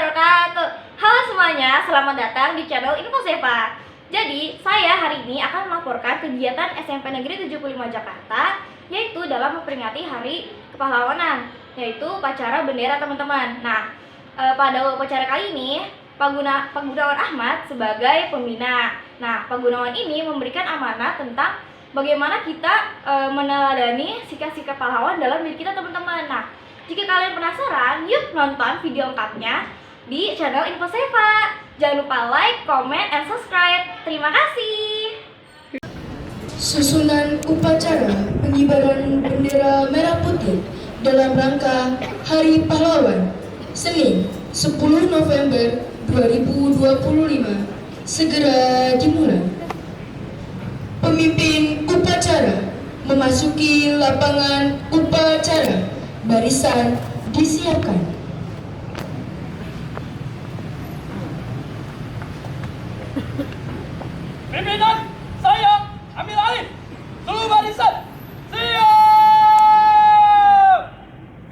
wabarakatuh. Halo semuanya, selamat datang di channel Infoseva. Jadi, saya hari ini akan melaporkan kegiatan SMP Negeri 75 Jakarta, yaitu dalam memperingati Hari Kepahlawanan, yaitu upacara bendera teman-teman. Nah, pada upacara kali ini, Pak Gunawan Ahmad sebagai pembina. Nah, Pak Gunawan ini memberikan amanah tentang bagaimana kita meneladani sikap-sikap pahlawan dalam diri kita, teman-teman. Nah, jika kalian penasaran, yuk nonton video lengkapnya di channel Infoseva. Jangan lupa like, comment, and subscribe. Terima kasih. Susunan upacara pengibaran bendera merah putih dalam rangka Hari Pahlawan, Senin 10 November 2025 segera dimulai. Pemimpin upacara memasuki lapangan upacara. Barisan disiapkan. Pimpinan, saya ambil alih. Seluruh barisan, siap!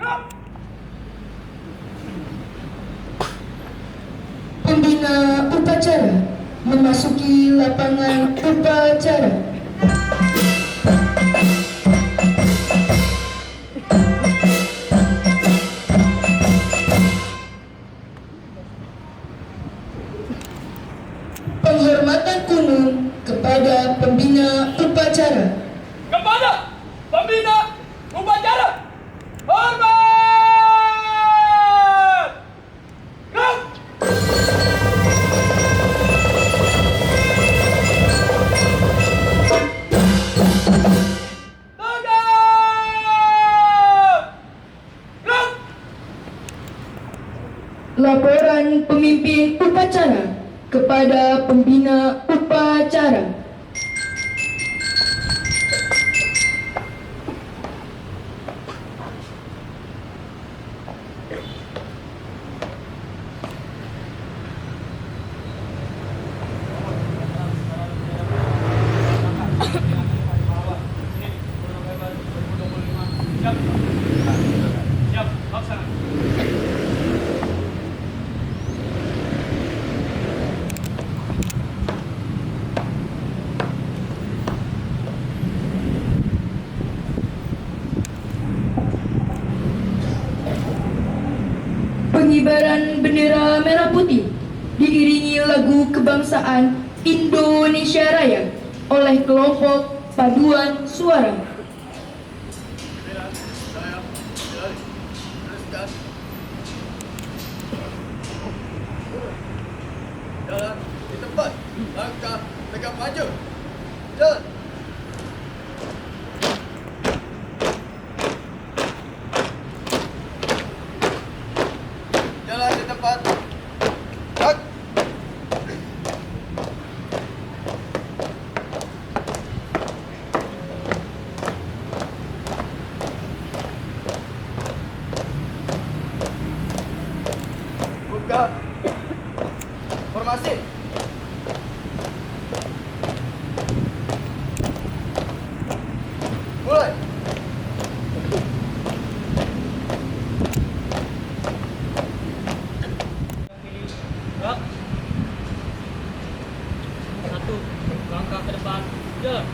Gerak! Pembina upacara memasuki lapangan upacara. Penghormatan umum kepada pembina upacara. Kepada pembina upacara, hormat! Gerak! Tegak! Gerak! Laporan pemimpin upacara kepada pembina upacara. Siap. Siap, laksana. Pengibaran bendera merah putih diiringi lagu kebangsaan Indonesia Raya oleh kelompok paduan suara. Jalan di tempat, langkah tegak maju. Jalan. Jalan di tempat. Gerak. Buka. Formasi. Mulai. Gerak. Satu, langkah ke depan, jalan.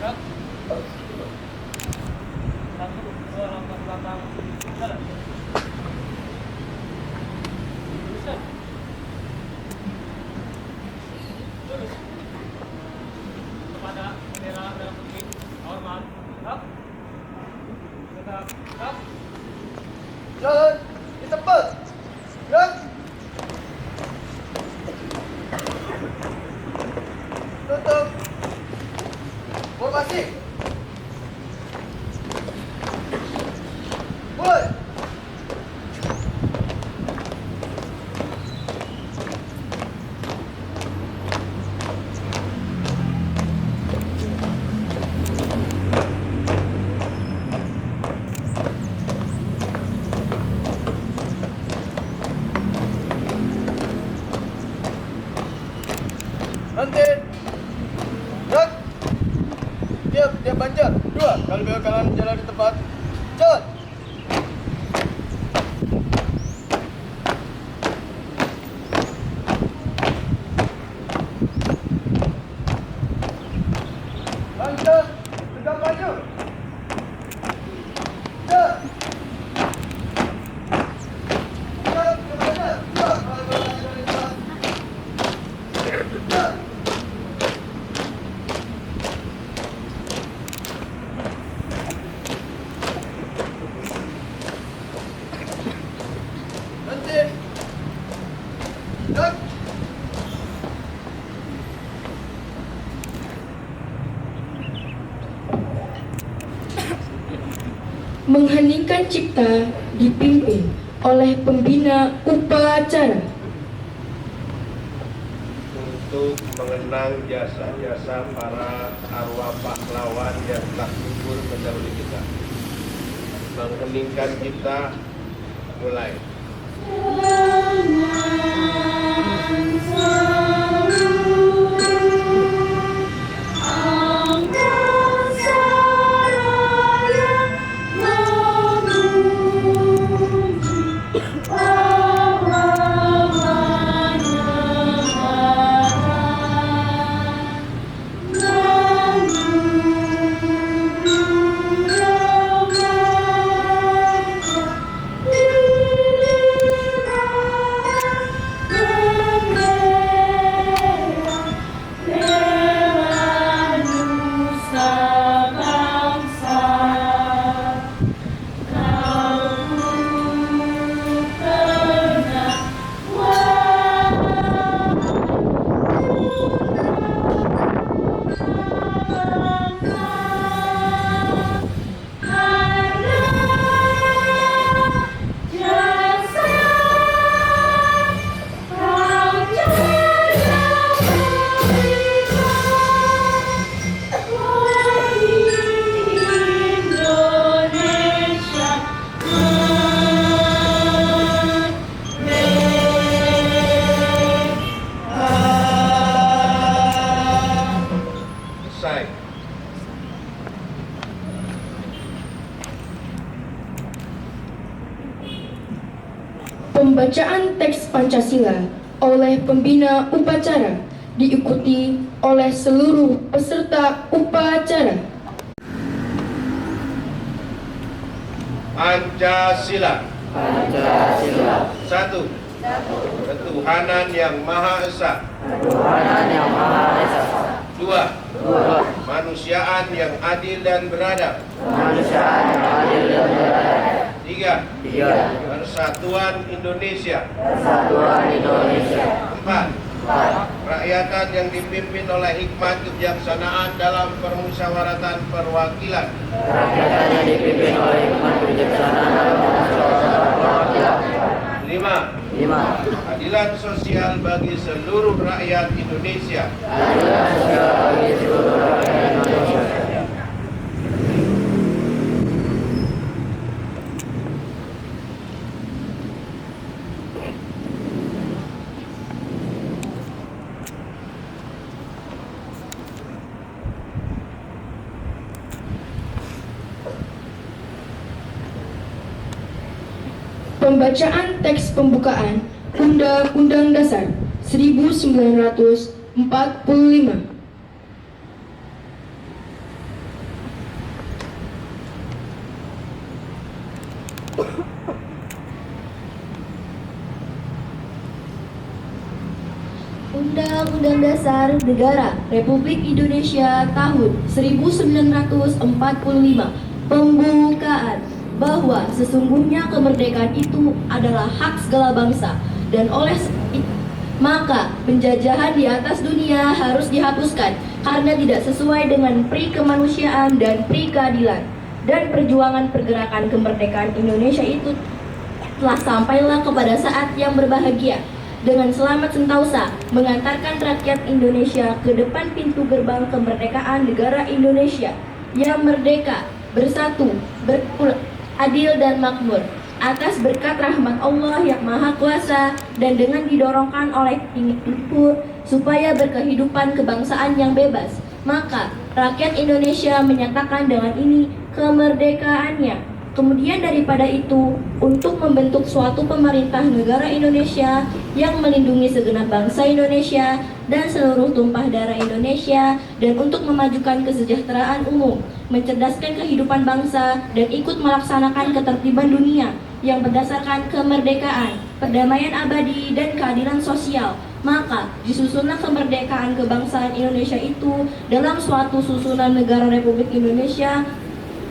Gerak. 1, 2 langkah ke belakang. Jalan. Luruskan. Lurus. Kepada bendera merah putih. Hormat. Gerak. Tegak. Gerak. Jalan di tempat. Gerak. Tutup. Formasi. Mulai. Nanti. Gerak. Tiap panjat. 2 kali belok kanan jalan di tempat. Jalan. Lancar. Tegak maju. Jalan. Gerak. Tiap panjat. 2 kali belok kanan jalan di tempat. Jalan. Nanti. Gerak. Mengheningkan cipta dipimpin oleh pembina upacara. Untuk mengenang jasa-jasa para arwah pahlawan yang telah gugur mendahului kita. Mengheningkan cipta, mulai. Selesai. Pembacaan teks Pancasila oleh pembina upacara diikuti oleh seluruh peserta upacara. Pancasila. Pancasila. 1. Ketuhanan yang Maha Esa. Ketuhanan yang Maha Esa. 2. 2. Kemanusiaan yang adil dan beradab. Kemanusiaan yang adil dan beradab. 3. 3. Persatuan Indonesia. Persatuan Indonesia. 4. 4. Kerakyatan yang dipimpin oleh hikmat kebijaksanaan dalam permusyawaratan perwakilan. Kerakyatan yang dipimpin oleh hikmat kebijaksanaan dalam permusyawaratan perwakilan. 5. 5. Keadilan sosial bagi seluruh rakyat Indonesia. Keadilan sosial bagi seluruh rakyat Indonesia. Pembacaan teks pembukaan Undang-Undang Dasar 1945. Undang-Undang Dasar Negara Republik Indonesia tahun 1945 pembukaan bahwa sesungguhnya kemerdekaan itu adalah hak segala bangsa dan oleh maka penjajahan di atas dunia harus dihapuskan karena tidak sesuai dengan pri kemanusiaan dan pri keadilan, dan perjuangan pergerakan kemerdekaan Indonesia itu telah sampailah kepada saat yang berbahagia dengan selamat sentosa mengantarkan rakyat Indonesia ke depan pintu gerbang kemerdekaan negara Indonesia yang merdeka, bersatu, adil dan makmur atas berkat rahmat Allah yang Maha Kuasa dan dengan didorongkan oleh ingin luhur supaya berkehidupan kebangsaan yang bebas. Maka rakyat Indonesia menyatakan dengan ini kemerdekaannya. Kemudian daripada itu, untuk membentuk suatu pemerintah negara Indonesia yang melindungi segenap bangsa Indonesia dan seluruh tumpah darah Indonesia, dan untuk memajukan kesejahteraan umum, mencerdaskan kehidupan bangsa, dan ikut melaksanakan ketertiban dunia yang berdasarkan kemerdekaan, perdamaian abadi, dan keadilan sosial. Maka disusunlah kemerdekaan kebangsaan Indonesia itu dalam suatu susunan negara Republik Indonesia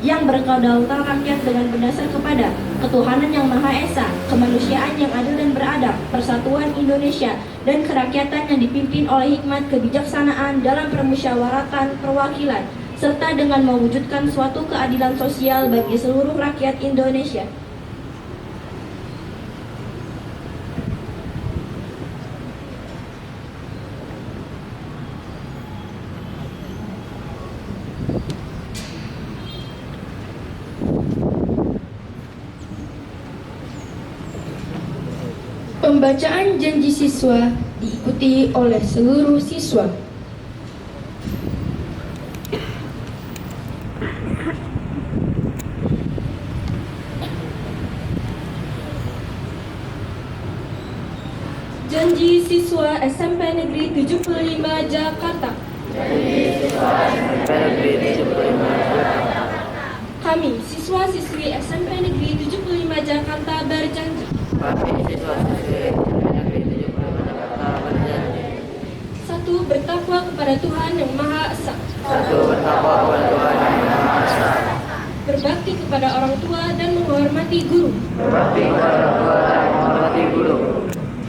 yang berkedaulatan rakyat dengan berdasar kepada ketuhanan yang Maha Esa, kemanusiaan yang adil dan beradab, persatuan Indonesia, dan kerakyatan yang dipimpin oleh hikmat kebijaksanaan dalam permusyawaratan perwakilan, serta dengan mewujudkan suatu keadilan sosial bagi seluruh rakyat Indonesia. Pembacaan janji siswa diikuti oleh seluruh siswa. Janji siswa SMP Negeri 75 Jakarta. Kami, siswa-siswi SMP Negeri 75 Jakarta berjanji. Satu, bertakwa kepada Tuhan Yang Maha Esa. Berbakti kepada orang tua dan menghormati guru.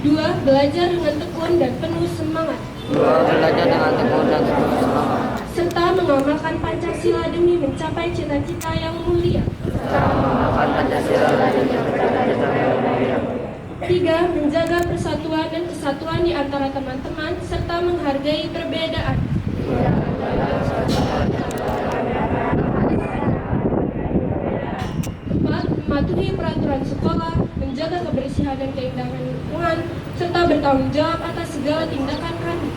Dua, belajar dengan tekun dan penuh semangat. Serta mengamalkan Pancasila demi mencapai cita-cita yang mulia. Tiga, menjaga persatuan dan kesatuan di antara teman-teman serta menghargai perbedaan. Empat, mematuhi peraturan sekolah, menjaga kebersihan dan keindahan lingkungan, serta bertanggung jawab atas segala tindakan kami.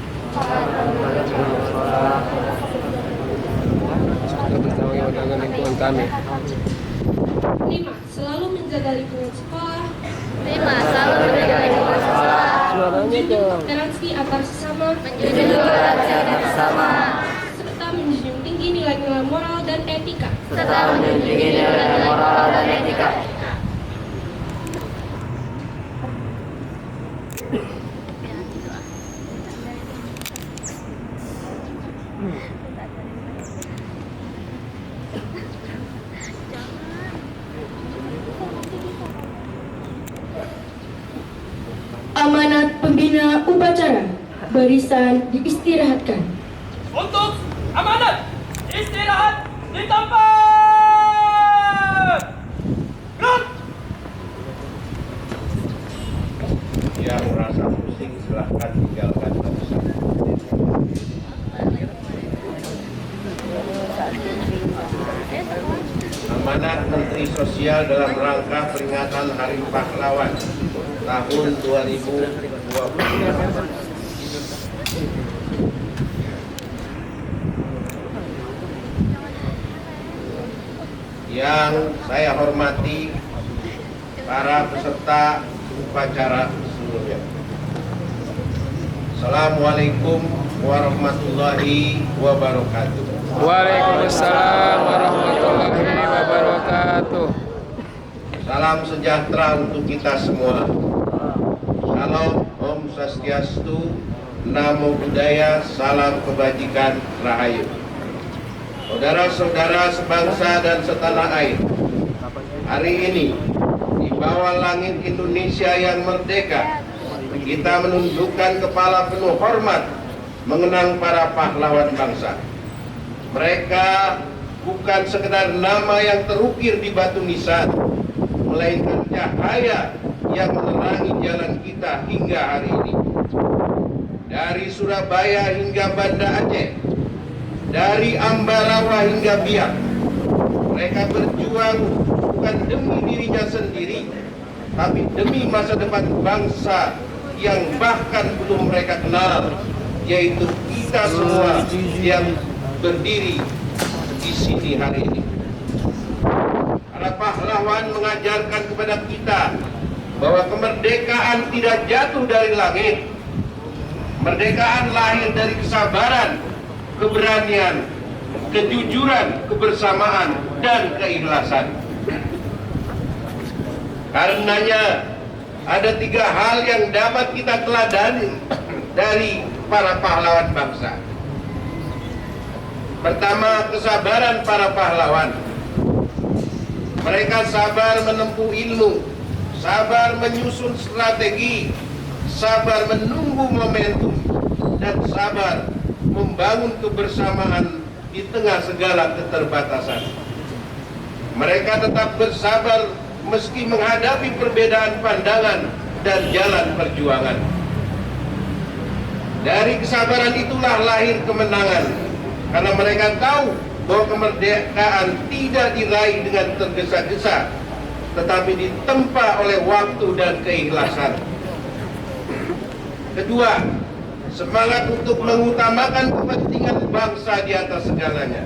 Lima, selalu menjaga lingkungan sekolah. Menjunjung toleransi antar sesama. Serta menjunjung tinggi nilai-nilai moral dan etika. Amanat pembina upacara, barisan diistirahatkan. Untuk amanat, istirahat di tempat. Gerak. Yang merasa pusing silahkan tinggalkan barisan. Amanat Menteri Sosial dalam rangka peringatan Hari Pahlawan tahun 2020. Yang saya hormati para peserta upacara seluruhnya. Assalamualaikum warahmatullahi wabarakatuh. Waalaikumsalam warahmatullahi wabarakatuh. Salam sejahtera untuk kita semua. Salam, Om Swastiastu, Namo Buddhaya, salam kebajikan, rahayu. Saudara-saudara sebangsa dan setanah air, hari ini di bawah langit Indonesia yang merdeka, kita menundukkan kepala penuh hormat mengenang para pahlawan bangsa. Mereka bukan sekedar nama yang terukir di batu nisan, melainkan cahaya yang menerangi jalan kita hingga hari ini. Dari Surabaya hingga Banda Aceh, dari Ambarawa hingga Biak, mereka berjuang bukan demi dirinya sendiri, tapi demi masa depan bangsa yang bahkan belum mereka kenal, yaitu kita semua yang berdiri di sini hari ini. Para pahlawan mengajarkan kepada kita bahwa kemerdekaan tidak jatuh dari langit. Kemerdekaan lahir dari kesabaran, keberanian, kejujuran, kebersamaan, dan keikhlasan. Karenanya ada 3 hal yang dapat kita teladani dari para pahlawan bangsa. Pertama, kesabaran para pahlawan. Mereka sabar menempuh ilmu, sabar menyusun strategi, sabar menunggu momentum, dan sabar membangun kebersamaan di tengah segala keterbatasan. Mereka tetap bersabar meski menghadapi perbedaan pandangan dan jalan perjuangan. Dari kesabaran itulah lahir kemenangan, karena mereka tahu bahwa kemerdekaan tidak diraih dengan tergesa-gesa, tetapi ditempa oleh waktu dan keikhlasan. Kedua, semangat untuk mengutamakan kepentingan bangsa di atas segalanya.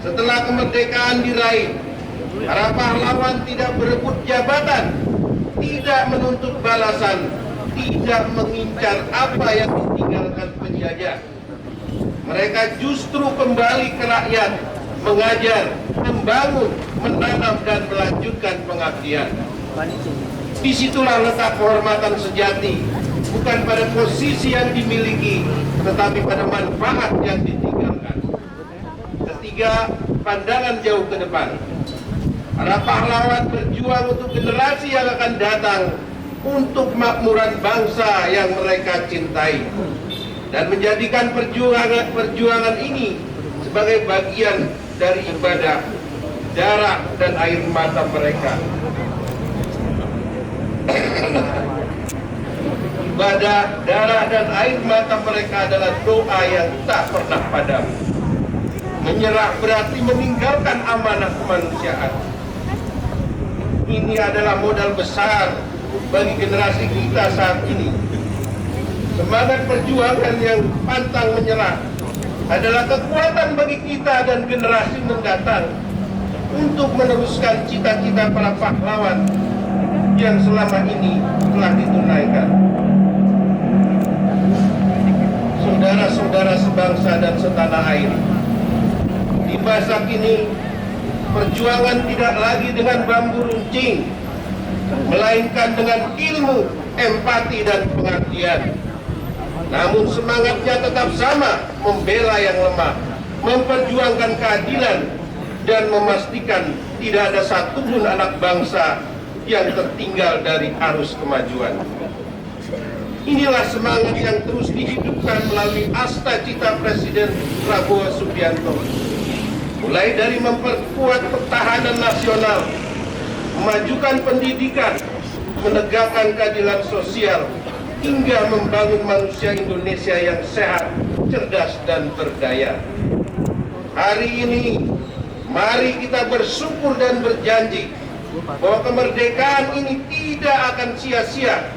Setelah kemerdekaan diraih, para pahlawan tidak berebut jabatan, tidak menuntut balasan, tidak mengincar apa yang ditinggalkan penjajah. Mereka justru kembali ke rakyat, mengajar, membangun, menanam, dan melanjutkan pengabdian. Disitulah letak kehormatan sejati, bukan pada posisi yang dimiliki, tetapi pada manfaat yang ditinggalkan. Ketiga, pandangan jauh ke depan. Para pahlawan berjuang untuk generasi yang akan datang, untuk makmuran bangsa yang mereka cintai, dan menjadikan perjuangan ini sebagai bagian dari ibadah, darah, dan air mata mereka. Ibadah, darah, dan air mata mereka adalah doa yang tak pernah padam. Menyerah berarti meninggalkan amanah kemanusiaan. Ini adalah modal besar bagi generasi kita saat ini. Semangat perjuangan yang pantang menyerah adalah kekuatan bagi kita dan generasi mendatang untuk meneruskan cita-cita para pahlawan yang selama ini telah ditunaikan. Saudara-saudara sebangsa dan setanah air, di masa kini perjuangan tidak lagi dengan bambu runcing, melainkan dengan ilmu, empati, dan pengabdian. Namun semangatnya tetap sama, membela yang lemah, memperjuangkan keadilan, dan memastikan tidak ada satupun anak bangsa yang tertinggal dari arus kemajuan. Inilah semangat yang terus dihidupkan melalui asta cita Presiden Prabowo Subianto. Mulai dari memperkuat pertahanan nasional, memajukan pendidikan, menegakkan keadilan sosial, hingga membangun manusia Indonesia yang sehat, cerdas, dan berdaya. Hari ini, mari kita bersyukur dan berjanji bahwa kemerdekaan ini tidak akan sia-sia.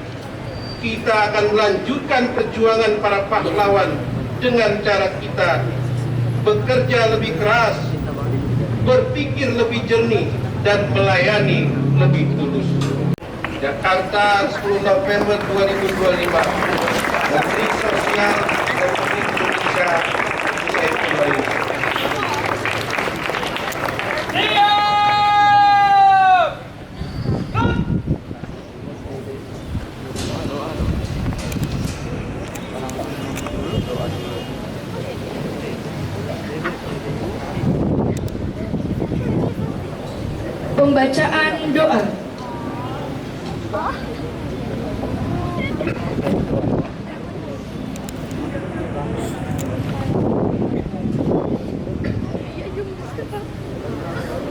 Kita akan melanjutkan perjuangan para pahlawan dengan cara kita bekerja lebih keras, berpikir lebih jernih, dan melayani lebih tulus. Jakarta, 10 November 2025. Menteri Sosial Republik Indonesia, Yusuf Kala. pembacaan doa.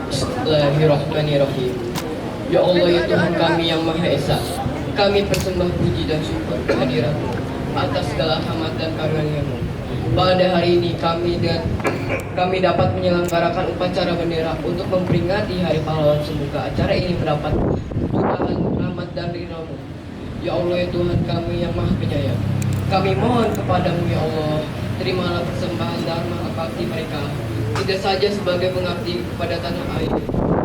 Bismillahirrahmanirrahim. Ya Allah, ya Tuhan kami yang Maha Esa, kami persembah puji dan syukur kehadirat-Mu atas segala rahmat dan karunia-Mu. Pada hari ini kami dapat menyelenggarakan upacara bendera untuk memperingati Hari Pahlawan. Semoga acara ini mendapat curahan rahmat dan ridha-Mu. Ya Allah, ya Tuhan kami yang Maha Penyayang, kami mohon kepadamu ya Allah, terimalah persembahan dharma bakti mereka, tidak saja sebagai pengabdi kepada tanah air,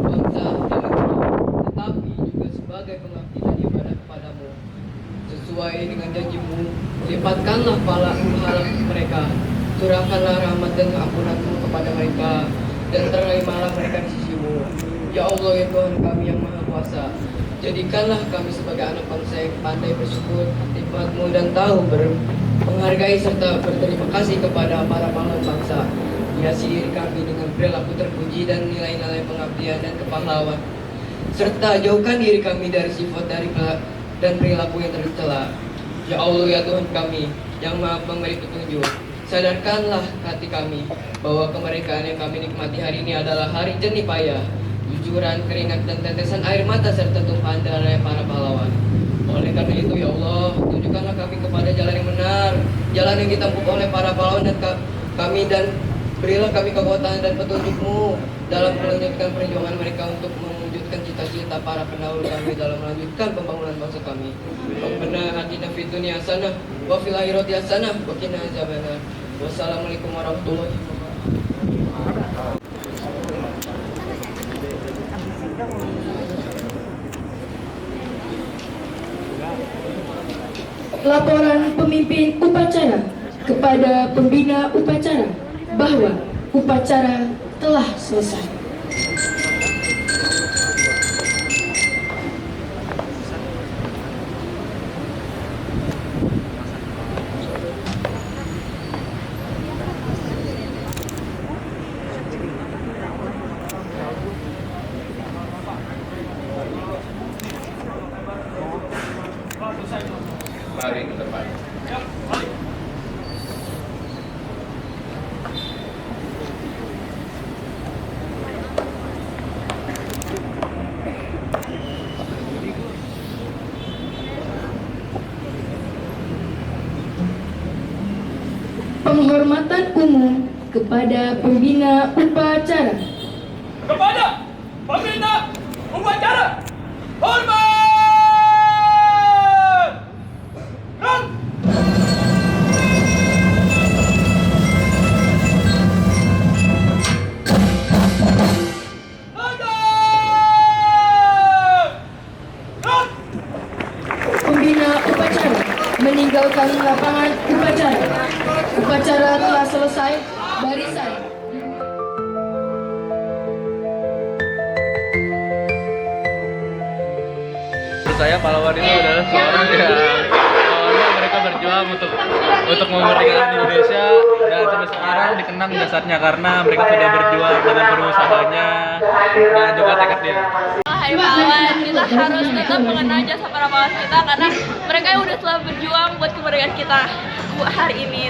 bangsa dan negara, tetapi juga sebagai pengabdi dan ibadah kepadamu. Sesuai dengan janji-Mu, lipatkanlah pahala mereka, curahkanlah rahmat dan ampunan-Mu kepada mereka, dan terimalah mereka di sisi-Mu. Ya Allah, ya Tuhan kami yang Maha Kuasa, jadikanlah kami sebagai anak bangsa yang pandai bersyukur, nikmat-Mu dan tahu menghargai serta berterima kasih kepada para pahlawan bangsa. Hiasi diri kami dengan perilaku terpuji dan nilai-nilai pengabdian dan kepahlawan, serta jauhkan diri kami dari sifat dan perilaku yang tercela. Ya Allah, ya Tuhan kami yang Maha Pemberi petunjuk, sadarkanlah hati kami bahwa kemerdekaan yang kami nikmati hari ini adalah hari jernih payah, jujuran, keringat, dan tetesan air mata serta tumpahan darah para pahlawan. Oleh karena itu ya Allah, tunjukkanlah kami kepada jalan yang benar, jalan yang ditempuh oleh para pahlawan dan kami, dan berilah kami kekuatan dan petunjuk-Mu dalam melanjutkan perjuangan mereka untuk mewujudkan cita-cita para pendahulu kami dalam melanjutkan pembangunan bangsa kami. Rabbana atina fid dunya hasanah wa fil akhirati hasanah wa qina adzabannar. Wassalamualaikum warahmatullahi wabarakatuh. Laporan pemimpin upacara kepada pembina upacara bahwa upacara telah selesai. Mari ke depan. Penghormatan umum kepada pembina upacara. Kepada pembina upacara, hormat! Rang! Pembina upacara meninggalkan lapangan upacara. Upacara telah selesai. Barisan. Menurut saya pahlawan itu adalah seorang yang awalnya mereka berjuang untuk memerdekakan Indonesia, dan sampai sekarang dikenang jasanya karena mereka sudah berjuang dengan berusahanya dan juga tekad diri. Hai pahlawan, kita harus tetap mengenal jasa para pahlawan kita karena mereka yang udah telah berjuang buat kemerdekaan kita buat hari ini.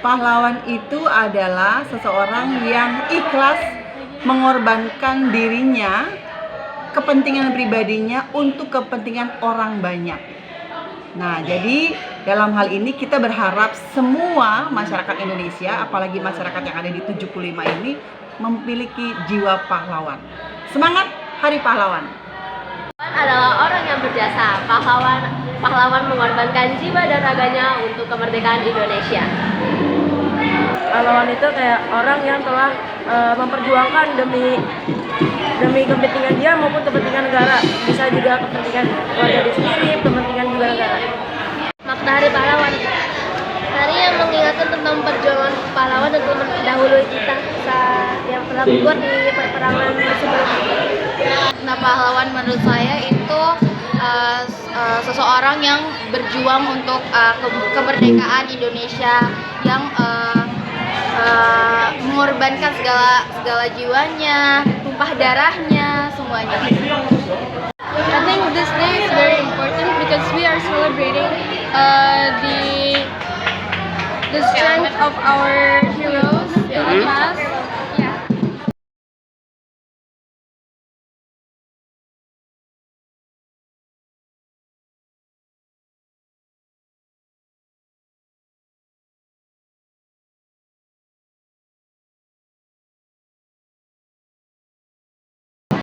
Pahlawan itu adalah seseorang yang ikhlas mengorbankan dirinya, kepentingan pribadinya untuk kepentingan orang banyak. Nah, jadi dalam hal ini kita berharap semua masyarakat Indonesia, apalagi masyarakat yang ada di 75 ini, memiliki jiwa pahlawan. Semangat Hari Pahlawan! Pahlawan adalah orang yang berjasa. Pahlawan mengorbankan jiwa dan raganya untuk kemerdekaan Indonesia. Pahlawan itu kayak orang yang telah memperjuangkan demi kepentingan dia maupun kepentingan negara. Bisa juga kepentingan keluarga dia sendiri, kepentingan juga negara. Makna Hari Pahlawan, hari yang mengingatkan tentang perjuangan pahlawan dan pendahulu kita yang telah gugur di peperangan sebelumnya. Nah, pahlawan menurut saya itu seseorang yang berjuang untuk kemerdekaan Indonesia, yang mengorbankan segala jiwanya, tumpah darahnya, semuanya. I think this day is very important because we are celebrating the strength of our heroes in the past